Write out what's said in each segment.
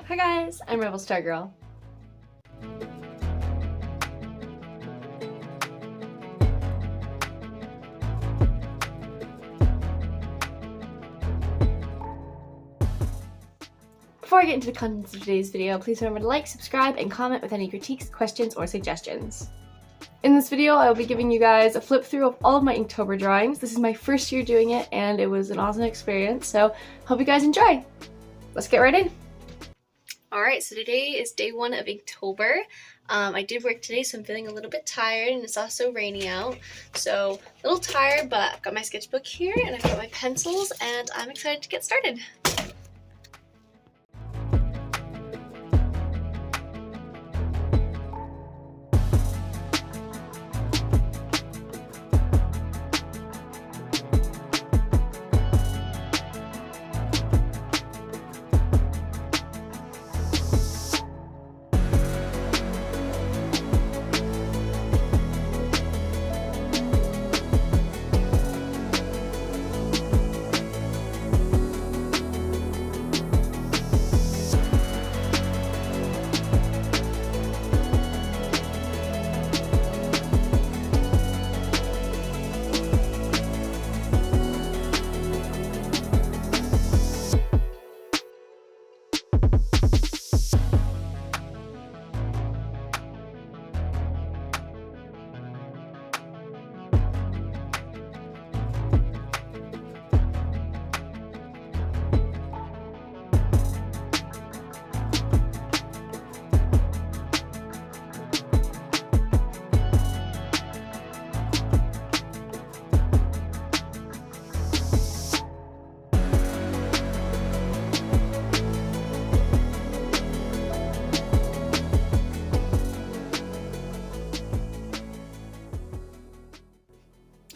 Hi guys, I'm Rebel Star Girl. Before I get into the contents of today's video, please remember to like, subscribe, and comment with any critiques, questions, or suggestions. In this video, I will be giving you guys a flip through of all of my Inktober drawings. This is my first year doing it, and it was an awesome experience, so hope you guys enjoy. Let's get right in. Alright, so today is day one of Inktober. I did work today, so I'm feeling a little bit tired, and it's also rainy out. So, a little tired, but I've got my sketchbook here, and I've got my pencils, and I'm excited to get started.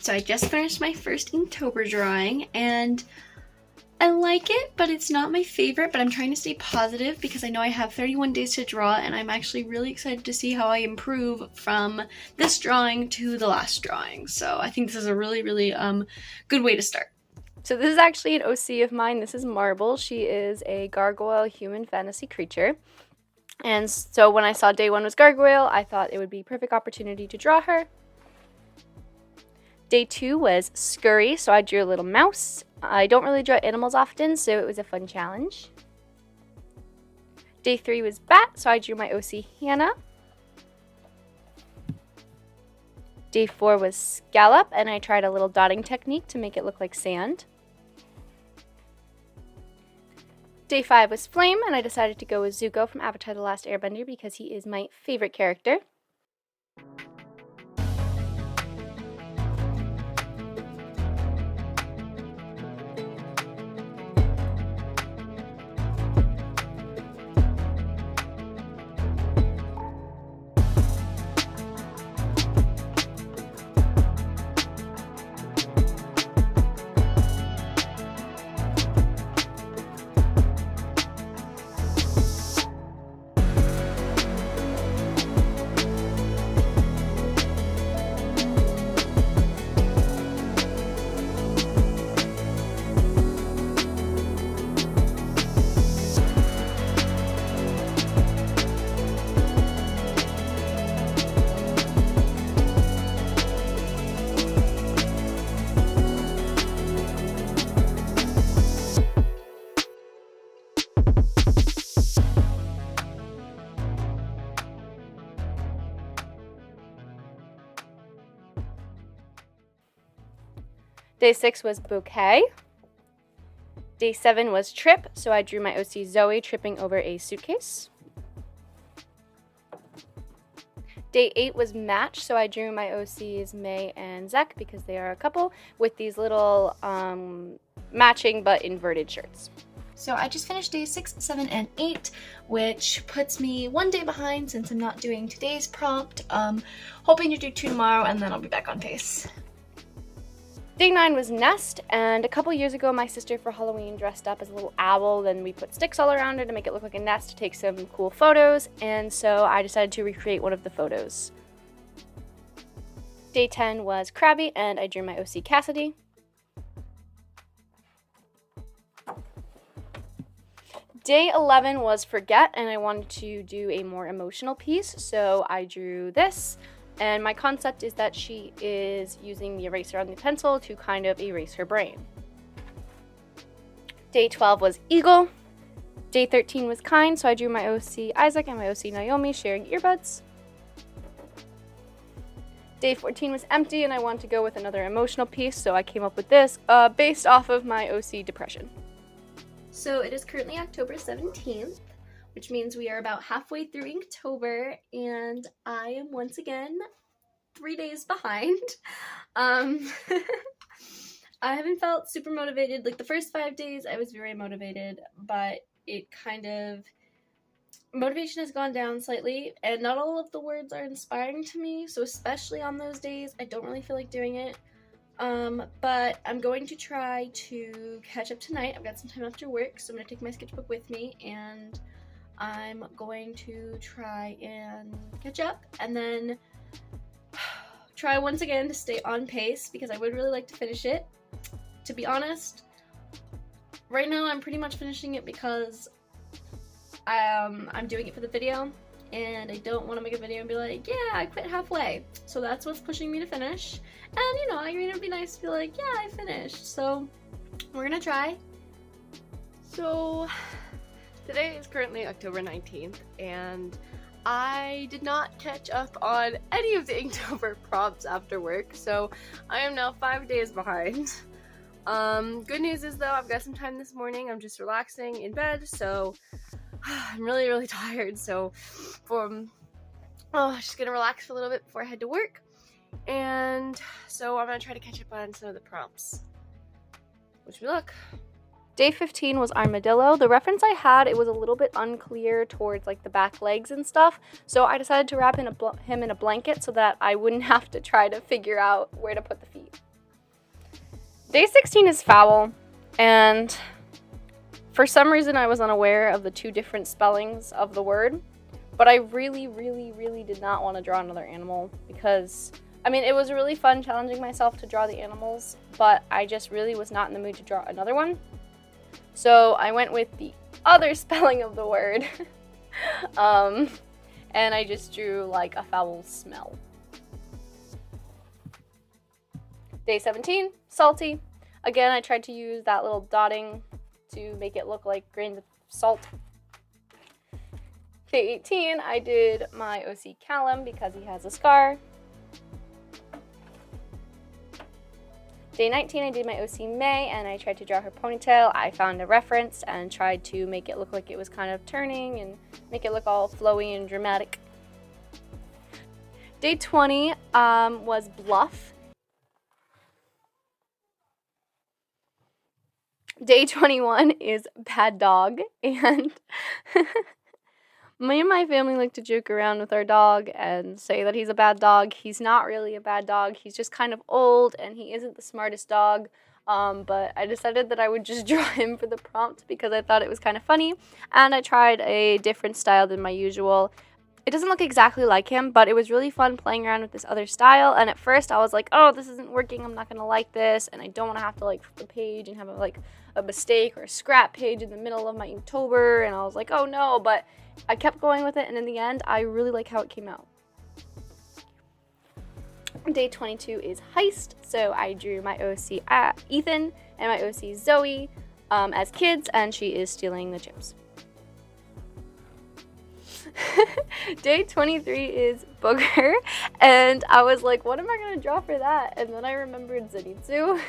So I just finished my first Inktober drawing, and I like it, but it's not my favorite, but I'm trying to stay positive because I know I have 31 days to draw, and I'm actually really excited to see how I improve from this drawing to the last drawing. So I think this is a really good way to start. So this is actually an OC of mine. This is Marble. She is a gargoyle human fantasy creature. And so when I saw day one was gargoyle, I thought it would be a perfect opportunity to draw her. Day two was Scurry, so I drew a little mouse. I don't really draw animals often, so it was a fun challenge. Day three was Bat, so I drew my OC Hannah. Day four was Scallop, and I tried a little dotting technique to make it look like sand. Day five was Flame, and I decided to go with Zuko from Avatar: The Last Airbender because he is my favorite character. Day six was Bouquet. Day seven was Trip, so I drew my OC Zoe tripping over a suitcase. Day eight was Match, so I drew my OCs May and Zek because they are a couple with these little matching but inverted shirts. So I just finished days 6, 7, and 8, which puts me one day behind since I'm not doing today's prompt. Hoping to do 2 tomorrow, and then I'll be back on pace. Day 9 was Nest, and a couple years ago my sister for Halloween dressed up as a little owl, then we put sticks all around her to make it look like a nest to take some cool photos, and so I decided to recreate one of the photos. Day 10 was Krabby, and I drew my OC Cassidy. Day 11 was forget, and I wanted to do a more emotional piece, so I drew this. And my concept is that she is using the eraser on the pencil to kind of erase her brain. Day 12 was eagle. Day 13 was kind, so I drew my OC Isaac and my OC Naomi sharing earbuds. Day 14 was empty, and I wanted to go with another emotional piece, so I came up with this based off of my OC depression. So it is currently October 17th, which means we are about halfway through Inktober, and I am once again 3 days behind. I haven't felt super motivated. Like the first 5 days I was very motivated, but it kind of, motivation has gone down slightly, and not all of the words are inspiring to me, so especially on those days I don't really feel like doing it. But I'm going to try to catch up tonight. I've got some time after work, so I'm going to take my sketchbook with me, and I'm going to try and catch up, and then try once again to stay on pace, because I would really like to finish it. To be honest, right now I'm pretty much finishing it because I'm doing it for the video, and I don't want to make a video and be like, yeah, I quit halfway. So that's what's pushing me to finish. And you know, I mean, it'd be nice to be like, yeah, I finished. So we're gonna try. So today is currently October 19th, and I did not catch up on any of the Inktober prompts after work, so I am now 5 days behind. Good news is though, I've got some time this morning. I'm just relaxing in bed, so I'm really tired, so just gonna relax for a little bit before I head to work, and so I'm gonna try to catch up on some of the prompts. Wish me luck. Day 15 was armadillo. The reference I had, it was a little bit unclear towards like the back legs and stuff, so I decided to wrap him in a blanket so that I wouldn't have to try to figure out where to put the feet. Day 16 is fowl, and for some reason I was unaware of the two different spellings of the word, but I really did not want to draw another animal because, I mean, it was really fun challenging myself to draw the animals, but I just really was not in the mood to draw another one. So I went with the other spelling of the word, and I just drew like a foul smell. Day 17, salty. Again, I tried to use that little dotting to make it look like grains of salt. Day 18, I did my OC Callum because he has a scar. Day 19, I did my OC May, and I tried to draw her ponytail. I found a reference and tried to make it look like it was kind of turning and make it look all flowy and dramatic. Day 20 was bluff. Day 21 is bad dog, and me and my family like to joke around with our dog and say that he's a bad dog. He's not really a bad dog. He's just kind of old, and he isn't the smartest dog. But I decided that I would just draw him for the prompt because I thought it was kind of funny, and I tried a different style than my usual. It doesn't look exactly like him, but it was really fun playing around with this other style, and at first I was like, oh, this isn't working, I'm not going to like this, and I don't want to have to like flip the page and have a mistake or a scrap page in the middle of my Inktober, and I was like, oh no, but I kept going with it, and in the end, I really like how it came out. Day 22 is heist, so I drew my OC Ethan and my OC Zoe as kids, and she is stealing the chips. Day 23 is booger, and I was like, what am I going to draw for that? And then I remembered Zenitsu.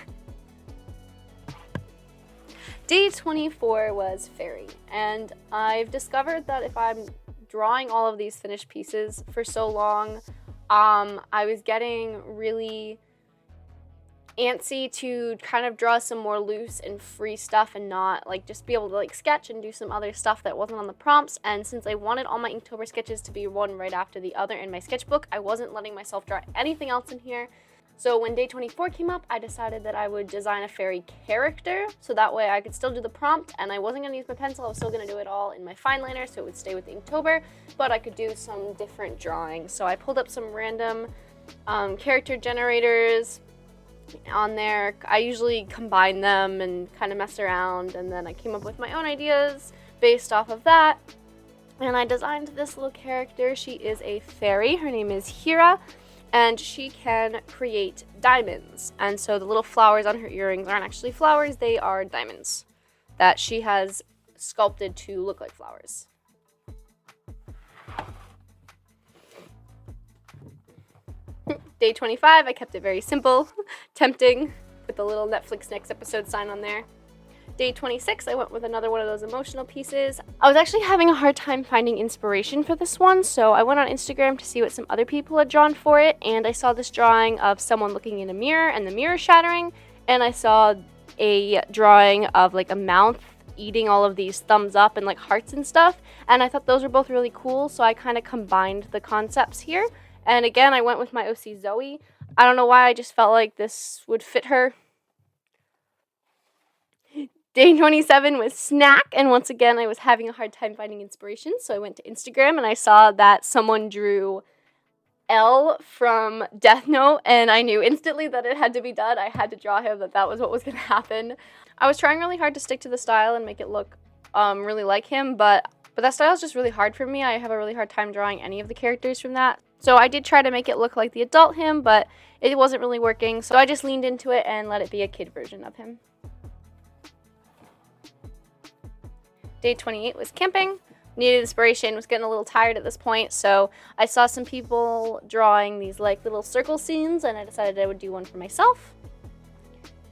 Day 24 was fairy, and I've discovered that if I'm drawing all of these finished pieces for so long, I was getting really antsy to kind of draw some more loose and free stuff and not like just be able to like sketch and do some other stuff that wasn't on the prompts. And since I wanted all my Inktober sketches to be one right after the other in my sketchbook, I wasn't letting myself draw anything else in here. So when day 24 came up, I decided that I would design a fairy character so that way I could still do the prompt, and I wasn't going to use my pencil. I was still going to do it all in my fine liner so it would stay with Inktober, but I could do some different drawings. So I pulled up some random character generators on there. I usually combine them and kind of mess around, and then I came up with my own ideas based off of that. And I designed this little character. She is a fairy. Her name is Hira, and she can create diamonds. And so the little flowers on her earrings aren't actually flowers, they are diamonds that she has sculpted to look like flowers. Day 25, I kept it very simple, tempting, with the little Netflix next episode sign on there. Day 26, I went with another one of those emotional pieces. I was actually having a hard time finding inspiration for this one, so I went on Instagram to see what some other people had drawn for it, and I saw this drawing of someone looking in a mirror and the mirror shattering, and I saw a drawing of like a mouth eating all of these thumbs up and like hearts and stuff, and I thought those were both really cool, so I kind of combined the concepts here. And again, I went with my OC Zoe. I don't know why, I just felt like this would fit her. Day 27 was Snack, and once again, I was having a hard time finding inspiration, so I went to Instagram and I saw that someone drew L from Death Note, and I knew instantly that it had to be done. I had to draw him, that was what was going to happen. I was trying really hard to stick to the style and make it look really like him, but that style is just really hard for me. I have a really hard time drawing any of the characters from that. So I did try to make it look like the adult him, but it wasn't really working, so I just leaned into it and let it be a kid version of him. Day 28 was camping. Needed inspiration, was getting a little tired at this point, so I saw some people drawing these like little circle scenes, and I decided I would do one for myself.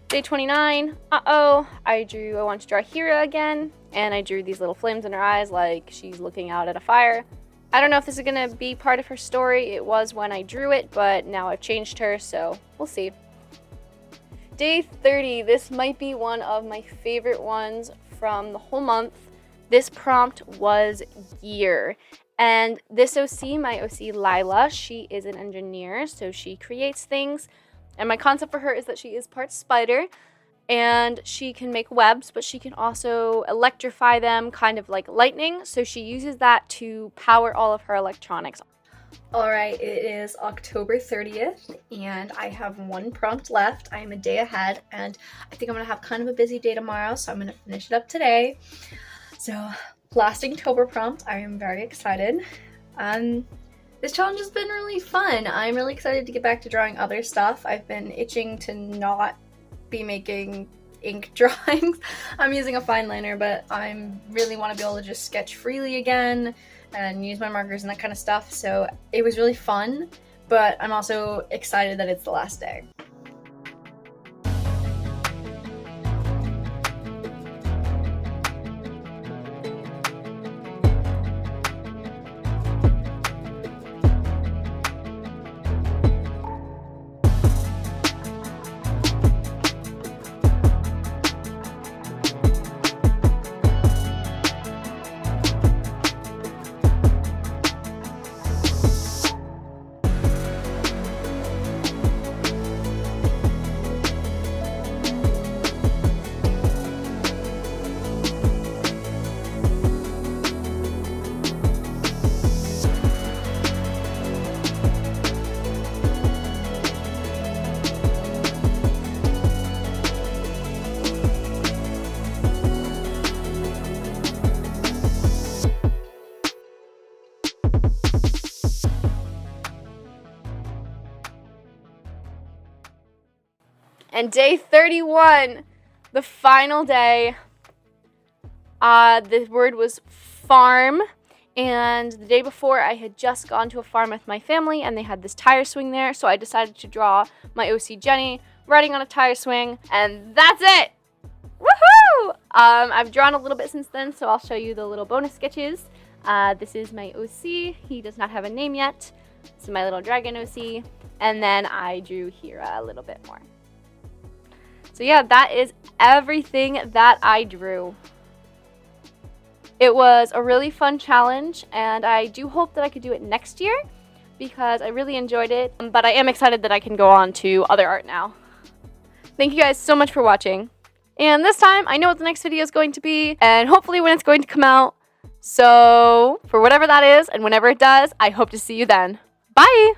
Day 29, I wanted to draw Hira again, and I drew these little flames in her eyes like she's looking out at a fire. I don't know if this is going to be part of her story. It was when I drew it, but now I've changed her, so we'll see. Day 30, this might be one of my favorite ones from the whole month. This prompt was gear, and this OC, my OC Lila, she is an engineer, so she creates things, and my concept for her is that she is part spider, and she can make webs, but she can also electrify them, kind of like lightning, so she uses that to power all of her electronics. Alright, it is October 30th, and I have one prompt left. I am a day ahead, and I think I'm going to have kind of a busy day tomorrow, so I'm going to finish it up today. So, last Inktober prompt, I am very excited. This challenge has been really fun. I'm really excited to get back to drawing other stuff. I've been itching to not be making ink drawings. I'm using a fine liner, but I really want to be able to just sketch freely again and use my markers and that kind of stuff. So it was really fun, but I'm also excited that it's the last day. And day 31, the final day, the word was farm, and the day before I had just gone to a farm with my family and they had this tire swing there, so I decided to draw my OC Jenny riding on a tire swing, and that's it! Woohoo! I've drawn a little bit since then, so I'll show you the little bonus sketches. This is my OC, he does not have a name yet. This is my little dragon OC, and then I drew Hira a little bit more. So yeah, that is everything that I drew. It was a really fun challenge, and I do hope that I could do it next year because I really enjoyed it, but I am excited that I can go on to other art now. Thank you guys so much for watching. And this time, I know what the next video is going to be, and hopefully when it's going to come out. So, for whatever that is, and whenever it does, I hope to see you then. Bye!